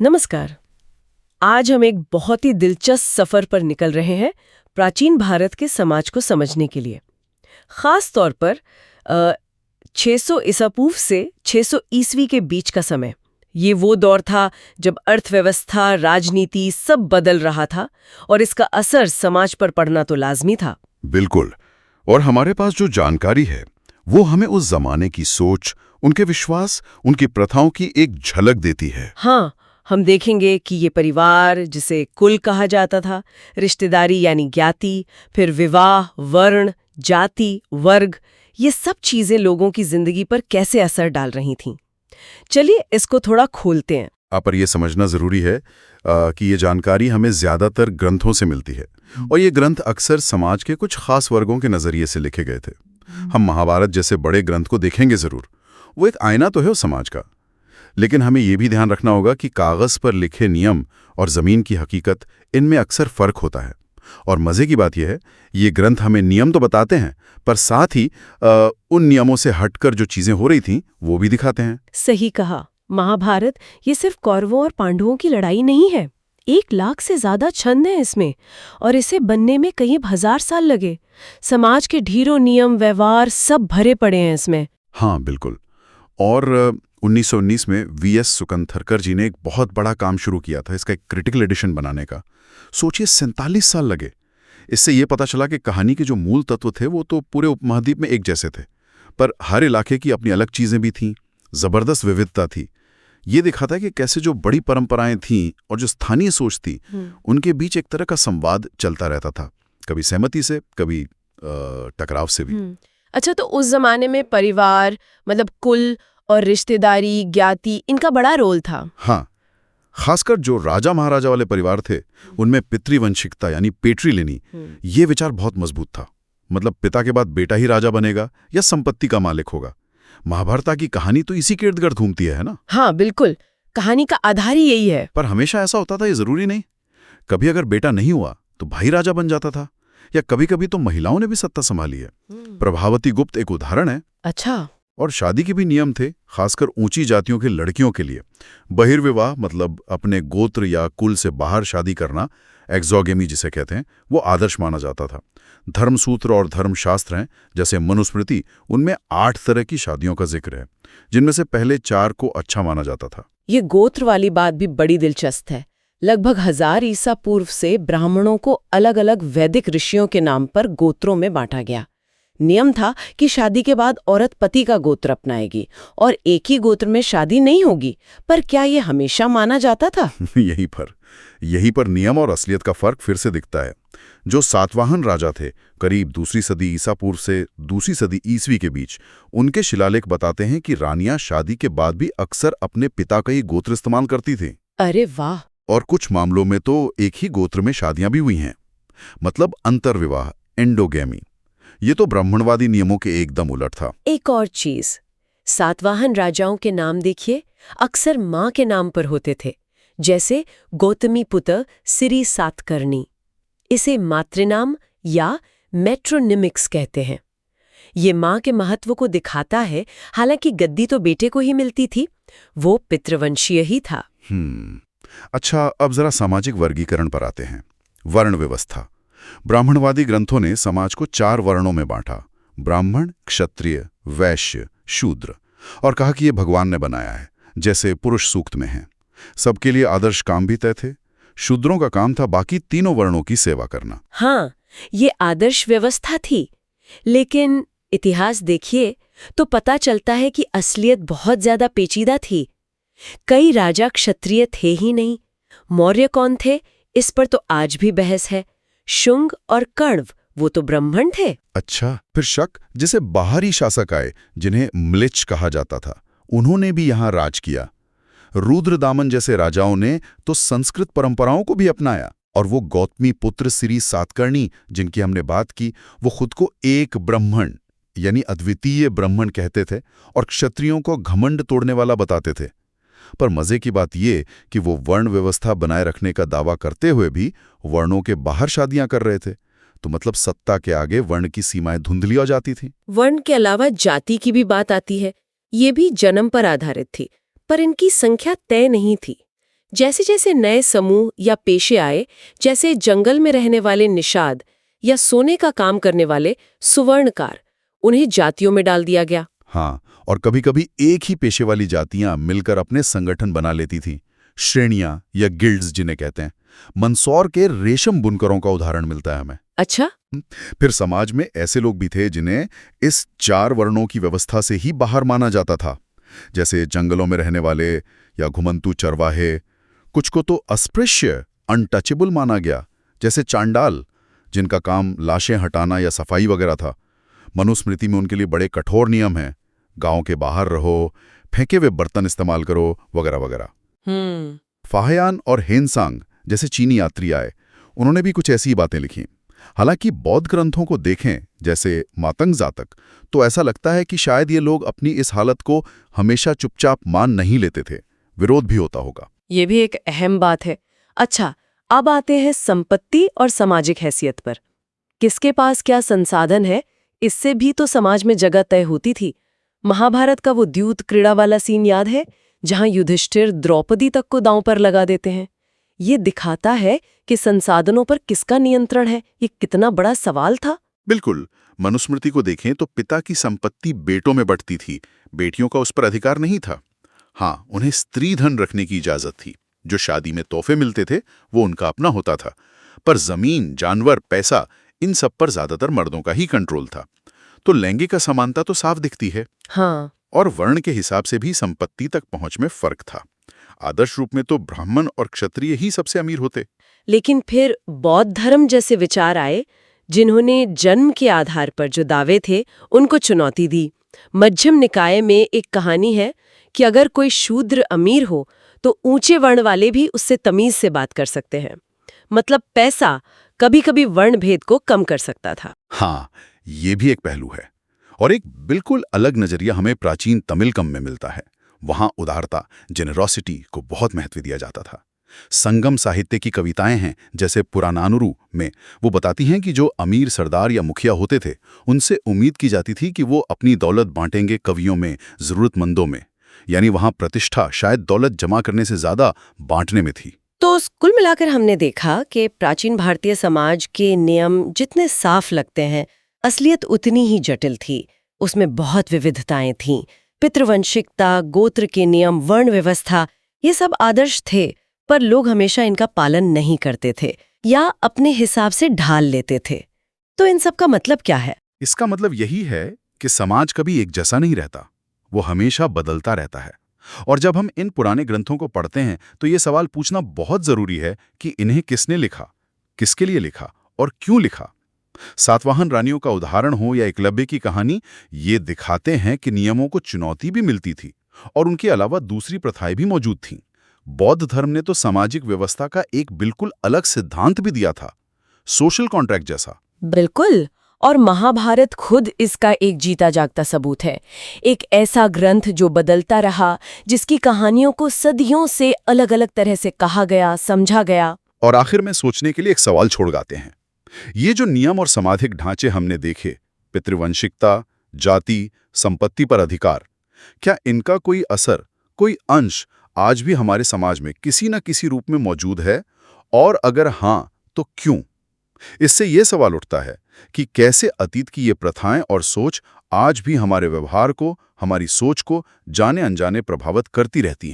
नमस्कार। आज हम एक बहुत ही दिलचस्प सफर पर निकल रहे हैं प्राचीन भारत के समाज को समझने के लिए। खास तौर पर 600 ईसा पूर्व से 600 ईस्वी के बीच का समय। ये वो दौर था जब अर्थव्यवस्था, राजनीति सब बदल रहा था और इसका असर समाज पर पड़ना तो लाजमी था। बिल्कुल। और हमारे पास जो जानकारी है वो हमें उस जमाने की सोच, उनके विश्वास, उनकी प्रथाओं की एक झलक देती है। हाँ, हम देखेंगे कि ये परिवार, जिसे कुल कहा जाता था, रिश्तेदारी यानी ज्ञाति, फिर विवाह, वर्ण, जाति, वर्ग, ये सब चीजें लोगों की जिंदगी पर कैसे असर डाल रही थीं। चलिए इसको थोड़ा खोलते हैं। पर यह समझना जरूरी है कि ये जानकारी हमें ज्यादातर ग्रंथों से मिलती है और ये ग्रंथ अक्सर समाज के कुछ खास वर्गों के नजरिए से लिखे गए थे। हम महाभारत जैसे बड़े ग्रंथ को देखेंगे जरूर, वो एक आईना तो है उस समाज का, लेकिन हमें यह भी ध्यान रखना होगा कि कागज पर लिखे नियम और जमीन की हकीकत, इनमें अक्सर फर्क होता है। और मजे की बात यह है, ये ग्रंथ हमें नियम तो बताते हैं, पर साथ ही उन नियमों से हटकर जो चीजें हो रही थीं वो भी दिखाते हैं। सही कहा। महाभारत ये सिर्फ कौरवों और पांडवों की लड़ाई नहीं है। 1 लाख से ज्यादा छंद हैं इसमें, और इसे बनने में कई हजार साल लगे। समाज के ढेरों नियम, व्यवहार सब भरे पड़े हैं इसमें। हाँ बिल्कुल। और 1919 में वीएस सुकंथरकर जी ने एक बहुत बड़ा काम शुरू किया था, इसका एक क्रिटिकल एडिशन बनाने का। सोचिए 47 साल लगे। इससे ये पता चला कि कहानी के जो मूल तत्व थे वो तो पूरे उपमहाद्वीप में एक जैसे थे, पर हर इलाके की अपनी अलग चीजें भी थीं, जबरदस्त विविधता थी। ये दिखाता है कि कैसे जो बड़ी परंपराएं थीं और जो स्थानीय सोच थी, उनके बीच एक तरह का संवाद चलता रहता था, कभी सहमति से, कभी टकराव से भी। अच्छा, तो उस जमाने में परिवार, मतलब कुल और रिश्तेदारी, ज्ञाति, इनका बड़ा रोल था। हाँ, खासकर जो राजा महाराजा वाले परिवार थे, उनमें पितृवंशिकता यानी पेट्रीलिनी, ये विचार बहुत मजबूत था। मतलब पिता के बाद बेटा ही राजा बनेगा या संपत्ति का मालिक होगा। महाभारत की कहानी तो इसी के इर्द गिर्द घूमती है ना? हाँ बिल्कुल, कहानी का आधार ही यही है। पर हमेशा ऐसा होता था ये जरूरी नहीं। कभी अगर बेटा नहीं हुआ तो भाई राजा बन जाता था, या कभी कभी तो महिलाओं ने भी सत्ता संभाली है। प्रभावती गुप्त एक उदाहरण है। अच्छा। और शादी के भी नियम थे, खासकर ऊंची जातियों के लड़कियों के लिए। बहिर्विवाह मतलब अपने गोत्र या कुल से बाहर शादी करना, एक्सोगेमी जिसे कहते हैं, वो आदर्श माना जाता था। धर्मसूत्र और धर्मशास्त्र हैं जैसे मनुस्मृति, उनमें 8 तरह की शादियों का जिक्र है, जिनमें से पहले 4 को अच्छा माना जाता था। ये गोत्र वाली बात भी बड़ी दिलचस्प है। लगभग 1000 ईसा पूर्व से ब्राह्मणों को अलग अलग वैदिक ऋषियों के नाम पर गोत्रों में बांटा गया। नियम था कि शादी के बाद औरत पति का गोत्र अपनाएगी और एक ही गोत्र में शादी नहीं होगी। पर क्या ये हमेशा माना जाता था? यही पर नियम और असलियत का फर्क फिर से दिखता है। जो सातवाहन राजा थे, करीब 2री सदी ईसा पूर्व से 2री सदी ईसवी के बीच, उनके शिलालेख बताते हैं कि रानियां शादी के बाद भी अक्सर अपने पिता का ही गोत्र इस्तेमाल करती थीं। अरे वाह! और कुछ मामलों में तो एक ही गोत्र में शादियां भी हुई हैं, मतलब अंतर्विवाह, एंडोगेमी। ये तो ब्राह्मणवादी नियमों के एकदम उलट था। एक और चीज, सातवाहन राजाओं के नाम देखिए, अक्सर मां के नाम पर होते थे, जैसे गौतमीपुत्र सिरी सातकर्णी। इसे मातृनाम या मेट्रोनिमिक्स कहते हैं। ये मां के महत्व को दिखाता है। हालांकि गद्दी तो बेटे को ही मिलती थी, वो पितृवंशीय ही था। अच्छा, अब जरा सामाजिक वर्गीकरण पर आते हैं। वर्ण व्यवस्था। ब्राह्मणवादी ग्रंथों ने समाज को 4 वर्णों में बांटा: ब्राह्मण, क्षत्रिय, वैश्य, शूद्र, और कहा कि ये भगवान ने बनाया है, जैसे पुरुष सूक्त में है। सबके लिए आदर्श काम भी तय थे। शूद्रों का काम था बाकी तीनों वर्णों की सेवा करना। हाँ, ये आदर्श व्यवस्था थी, लेकिन इतिहास देखिए तो पता चलता है कि असलियत बहुत ज्यादा पेचीदा थी। कई राजा क्षत्रिय थे ही नहीं। मौर्य कौन थे, इस पर तो आज भी बहस है। शुंग और कण्व, वो तो ब्राह्मण थे। अच्छा, फिर शक, जिसे बाहरी शासक आए, जिन्हें म्लिच कहा जाता था, उन्होंने भी यहाँ राज किया। रुद्रदामन जैसे राजाओं ने तो संस्कृत परंपराओं को भी अपनाया। और वो गौतमी पुत्र सिरी सातकर्णी जिनकी हमने बात की, वो खुद को एक ब्राह्मण यानी अद्वितीय ब्राह्मण कहते थे और क्षत्रियों को घमंड तोड़ने वाला बताते थे। पर मजे की बात ये कि वो वर्ण व्यवस्था बनाए रखने का दावा करते हुए भी वर्णों के बाहर शादियां कर रहे थे। तो मतलब सत्ता के आगे वर्ण की सीमाएं धुंधली हो जाती थी। वर्ण के अलावा जाति की भी बात आती है। ये भी जन्म पर आधारित थी, पर इनकी संख्या तय नहीं थी। जैसे जैसे नए समूह या पेशे आए, जैसे जंगल में रहने वाले निषाद या सोने का काम करने वाले सुवर्णकार, उन्हें जातियों में डाल दिया गया। हाँ, और कभी-कभी एक ही पेशे वाली जातियां मिलकर अपने संगठन बना लेती थीं, श्रेणियां या गिल्ड्स जिन्हें कहते हैं। मंदसौर के रेशम बुनकरों का उदाहरण मिलता है हमें। अच्छा। फिर समाज में ऐसे लोग भी थे जिन्हें इस 4 वर्णों की व्यवस्था से ही बाहर माना जाता था, जैसे जंगलों में रहने वाले या घुमंतू चरवाहे। कुछ को तो अस्पृश्य, अनटचेबल माना गया, जैसे चांडाल, जिनका काम लाशें हटाना या सफाई वगैरह था। मनुस्मृति में उनके लिए बड़े कठोर नियम हैं, गांव के बाहर रहो, फेंके हुए बर्तन इस्तेमाल करो, वगैरह वगैरह। फाहयान और हेनसांग जैसे चीनी यात्री आए, उन्होंने भी कुछ ऐसी ही बातें लिखी। हालांकि बौद्ध ग्रंथों को देखें, जैसे मातंग जातक, तो ऐसा लगता है कि शायद ये लोग अपनी इस हालत को हमेशा चुपचाप मान नहीं लेते थे, विरोध भी होता होगा। ये भी एक अहम बात है। अच्छा, अब आते हैं संपत्ति और सामाजिक हैसियत पर। किसके पास क्या संसाधन है, इससे भी तो समाज में जगह तय होती थी। महाभारत का वो द्यूत क्रीड़ा वाला सीन याद है, जहां युधिष्ठिर द्रौपदी तक को दांव पर लगा देते हैं। ये दिखाता है कि संसाधनों पर किसका नियंत्रण है। ये कितना बड़ा सवाल था। बिल्कुल, मनुस्मृति को देखें तो पिता की संपत्ति बेटों में बंटती थी, बेटियों का उस पर अधिकार नहीं था। हाँ, उन्हें स्त्री धन रखने की इजाजत थी। जो शादी में तोहफे मिलते थे वो उनका अपना होता था, पर जमीन, जानवर, पैसा, इन सब पर ज्यादातर मर्दों का ही कंट्रोल था। तो लैंगिक असमानता तो साफ दिखती है। हाँ। और वर्ण के हिसाब से भी संपत्ति तक पहुंच में फर्क था। आदर्श रूप में तो ब्राह्मण और क्षत्रिय ही सबसे अमीर होते। लेकिन फिर बौद्ध धर्म जैसे विचार आए, जिन्होंने जन्म के आधार पर जो दावे थे उनको चुनौती दी। मध्यम निकाय में एक कहानी है कि अगर कोई शूद्र अमीर हो तो ऊंचे वर्ण वाले भी उससे तमीज से बात कर सकते हैं। मतलब पैसा कभी-कभी वर्ण भेद को कम कर सकता था। हाँ, ये भी एक पहलू है। और एक बिल्कुल अलग नजरिया हमें प्राचीन तमिलकम में मिलता है। वहां उदारता, जेनरोसिटी को बहुत महत्व दिया जाता था। संगम साहित्य की कविताएं हैं, जैसे पुरानानुरु में, वो बताती हैं कि जो अमीर सरदार या मुखिया होते थे, उनसे उम्मीद की जाती थी कि वो अपनी दौलत बांटेंगे कवियों में, जरूरतमंदों में। यानी वहां प्रतिष्ठा शायद दौलत जमा करने से ज्यादा बांटने में थी। तो कुल मिलाकर हमने देखा कि प्राचीन भारतीय समाज के नियम जितने साफ लगते हैं, असलियत उतनी ही जटिल थी। उसमें बहुत विविधताएं थीं। पितृवंशिकता, गोत्र के नियम, वर्ण व्यवस्था, ये सब आदर्श थे, पर लोग हमेशा इनका पालन नहीं करते थे या अपने हिसाब से ढाल लेते थे। तो इन सब का मतलब क्या है? इसका मतलब यही है कि समाज कभी एक जैसा नहीं रहता, वो हमेशा बदलता रहता है। और जब हम इन पुराने ग्रंथों को पढ़ते हैं तो ये सवाल पूछना बहुत जरूरी है कि इन्हें किसने लिखा, किसके लिए लिखा और क्यों लिखा। सातवाहन रानियों का उदाहरण हो या एकलव्य की कहानी, ये दिखाते हैं कि नियमों को चुनौती भी मिलती थी और उनके अलावा दूसरी प्रथाएं भी मौजूद थीं। बौद्ध धर्म ने तो सामाजिक व्यवस्था का एक बिल्कुल अलग सिद्धांत भी दिया था, सोशल कॉन्ट्रैक्ट जैसा। बिल्कुल। और महाभारत खुद इसका एक जीता जागता सबूत है। एक ऐसा ग्रंथ जो बदलता रहा, जिसकी कहानियों को सदियों से अलग अलग तरह से कहा गया, समझा गया। और आखिर में सोचने के लिए एक सवाल छोड़ गाते हैं। ये जो नियम और सामाजिक ढांचे हमने देखे, पितृवंशिकता, जाति, संपत्ति पर अधिकार, क्या इनका कोई असर, कोई अंश आज भी हमारे समाज में किसी न किसी रूप में मौजूद है? और अगर हाँ, तो क्यों? इससे ये सवाल उठता है कि कैसे अतीत की ये प्रथाएं और सोच आज भी हमारे व्यवहार को, हमारी सोच को जाने अनजाने प्रभावित करती रहती हैं।